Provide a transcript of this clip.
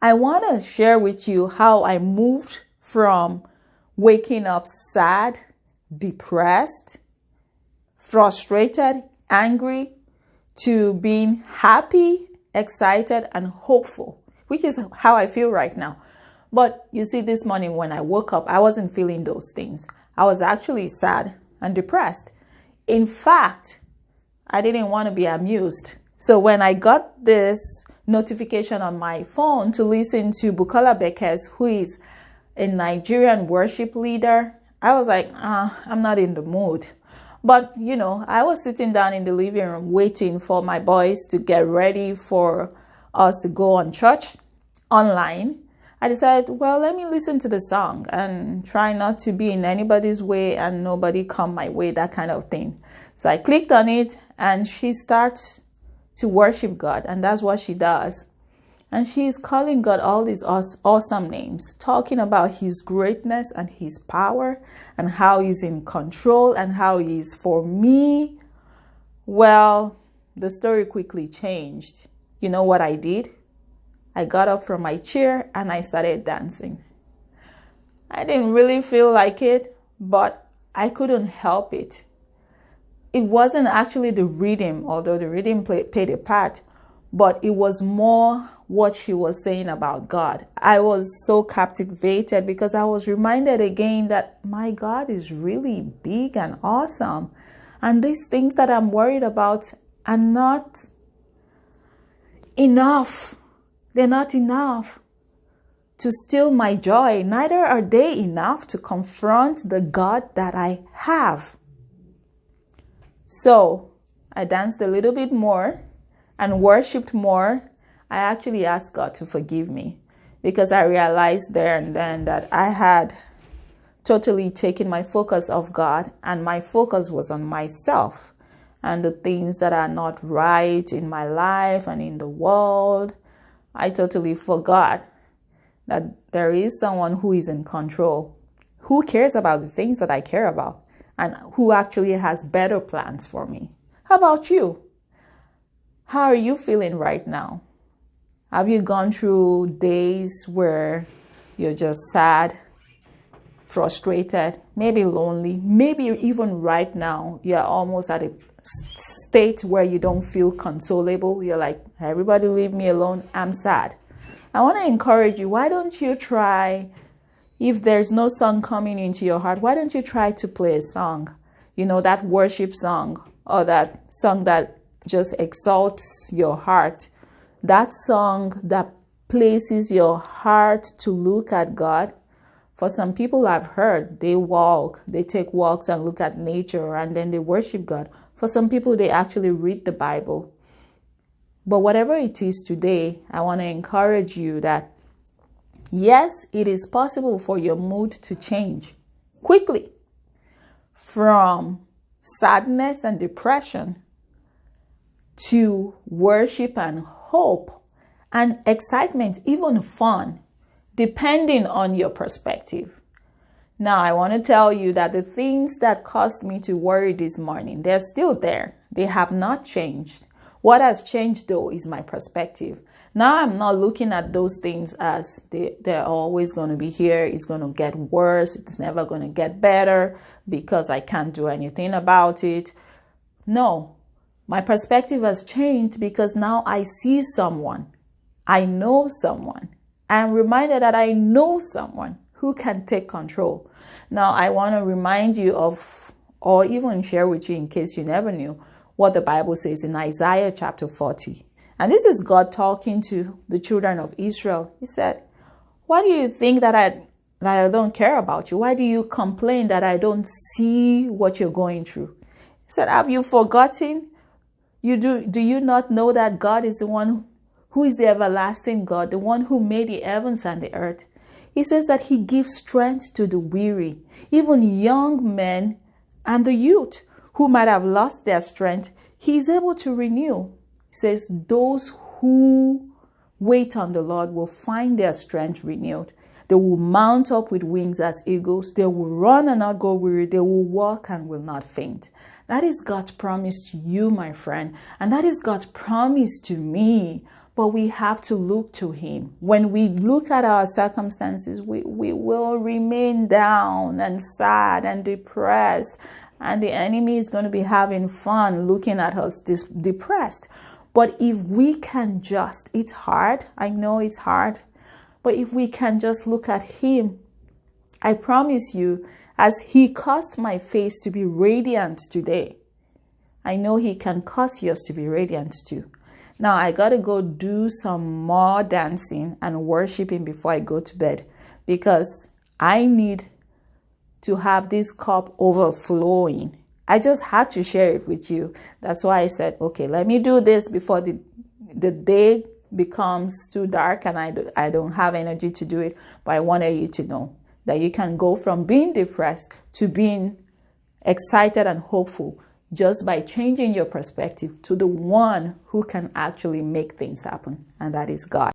I want to share with you how I moved from waking up sad, depressed, frustrated, angry, to being happy, excited, and hopeful, which is how I feel right now. But you see, this morning when I woke up, I wasn't feeling those things. I was actually sad and depressed. In fact, I didn't want to be amused. So when I got this notification on my phone to listen to Bukola Bekes, who is a Nigerian worship leader, I was like, I'm not in the mood. But, I was sitting down in the living room waiting for my boys to get ready for us to go on church online. I decided, well, let me listen to the song and try not to be in anybody's way and nobody come my way, that kind of thing. So I clicked on it and she starts to worship God, and that's what she does. And she is calling God all these awesome names, talking about his greatness and his power and how he's in control and how he's for me. Well, the story quickly changed. You know what I did? I got up from my chair and I started dancing. I didn't really feel like it, but I couldn't help it. It wasn't actually the rhythm, although the rhythm played a part, but it was more what she was saying about God. I was so captivated because I was reminded again that my God is really big and awesome. And these things that I'm worried about are not enough. They're not enough to steal my joy. Neither are they enough to confront the God that I have. So I danced a little bit more and worshipped more. I actually asked God to forgive me because I realized there and then that I had totally taken my focus off God, and my focus was on myself and the things that are not right in my life and in the world. I totally forgot that there is someone who is in control, who cares about the things that I care about, and who actually has better plans for me. How about you? How are you feeling right now? Have you gone through days where you're just sad, frustrated, maybe lonely, maybe even right now you're almost at a state where you don't feel consolable? You're like, everybody leave me alone, I'm sad. I want to encourage you, why don't you try, if there's no song coming into your heart, why don't you try to play a song? That worship song, or that song that just exalts your heart. That song that places your heart to look at God. For some people I've heard, they take walks and look at nature and then they worship God. For some people, they actually read the Bible. But whatever it is today, I want to encourage you that, yes, it is possible for your mood to change quickly from sadness and depression to worship and hope and excitement, even fun, depending on your perspective. Now, I want to tell you that the things that caused me to worry this morning, they're still there. They have not changed. What has changed, though, is my perspective. Now I'm not looking at those things as they're always going to be here. It's going to get worse. It's never going to get better because I can't do anything about it. No, my perspective has changed because now I see someone. I know someone. I'm reminded that I know someone who can take control. Now, I want to remind you of, or even share with you in case you never knew, what the Bible says in Isaiah chapter 40. And this is God talking to the children of Israel. He said, why do you think that I don't care about you? Why do you complain that I don't see what you're going through? He said, have you forgotten? Do you not know that God is the one who is the everlasting God, the one who made the heavens and the earth? He says that he gives strength to the weary, even young men and the youth who might have lost their strength. He is able to renew. He says those who wait on the Lord will find their strength renewed. They will mount up with wings as eagles. They will run and not go weary. They will walk and will not faint. That is God's promise to you, my friend. And that is God's promise to me. but we have to look to him. When we look at our circumstances, we will remain down and sad and depressed, and the enemy is going to be having fun looking at us depressed. But if we can just, it's hard, I know it's hard, but if we can just look at him, I promise you, as he caused my face to be radiant today, I know he can cause yours to be radiant too. Now I got to go do some more dancing and worshiping before I go to bed, because I need to have this cup overflowing. I just had to share it with you. That's why I said, okay, let me do this before the day becomes too dark and I don't have energy to do it. But I wanted you to know that you can go from being depressed to being excited and hopeful just by changing your perspective to the one who can actually make things happen, and that is God.